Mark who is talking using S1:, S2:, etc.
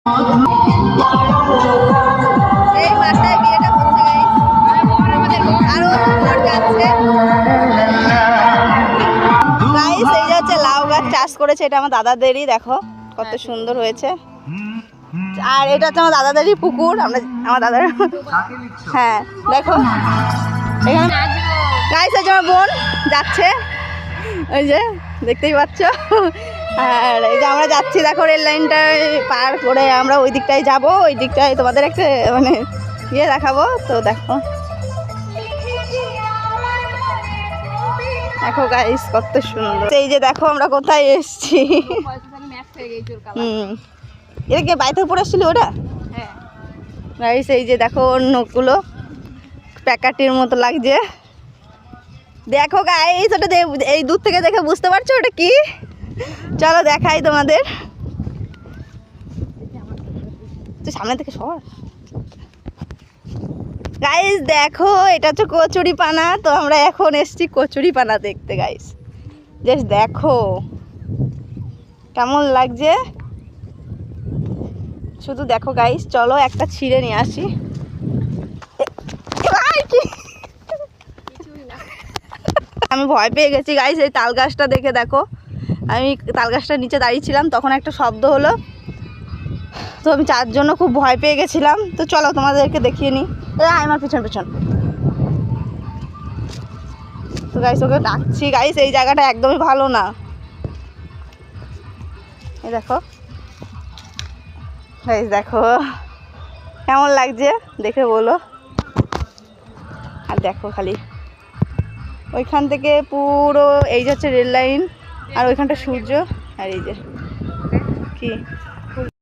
S1: এই মাঠটায় বিয়েটা হচ্ছে আরো যাচ্ছে গাইস। এই যাচ্ছে লাউ গাছ চাষ করেছে, এটা আমার দাদাদেরই, দেখো কত সুন্দর হয়েছে। আর এটা হচ্ছে আমার দাদাদেরই পুকুর, আমার দাদার। হ্যাঁ দেখো এখানে গাইস আছে, আমার বোন যাচ্ছে, ওই যে দেখতেই পাচ্ছ। আর এই যে আমরা যাচ্ছি, দেখো রেল লাইনটা পার করে আমরা ওই দিকটায় যাব, ওই দিকটায় তোমাদের একটা মানে ইয়ে দেখাবো। তো দেখো দেখো গাইস কত সুন্দর। এই যে দেখো আমরা কোথায় এসছি। এটা কি বাইতে উপরে এসেছিল ওটা? হ্যাঁ গাইস এই যে দেখো নখগুলো প্যাকাটির মতো লাগছে। দেখো গাইস ওটা এই দূর থেকে দেখে বুঝতে পারছো ওটা কি? চলো দেখাই তোমাদের, সামনে থেকে সর। গাইস দেখো এটা হচ্ছে কচুরি পানা, তো আমরা এখন এসছি কচুরি পানা দেখতে গাইস। জাস্ট দেখো কেমন লাগছে শুধু দেখো গাইস। চলো একটা ছিঁড়ে নিয়ে আসি। আমি ভয় পেয়ে গেছি গাইস এই তাল গাছটা দেখে। দেখো আমি তাল গাছটার নিচে দাঁড়িয়েছিলাম, তখন একটা শব্দ হলো, তো আমি তার জন্য খুব ভয় পেয়ে গেছিলাম। তো চলো তোমাদেরকে দেখিয়ে নিই। আমার পিছন পিছন। তো গাইস ওকে ডাকছি গাইস, এই জায়গাটা একদমই ভালো না। এই দেখো গাইস দেখো কেমন লাগছে দেখে বলো। আর দেখো খালি ওইখান থেকে পুরো এই যে হচ্ছে রেল লাইন, আর ওইখানটা সূর্য, আর এই যে কি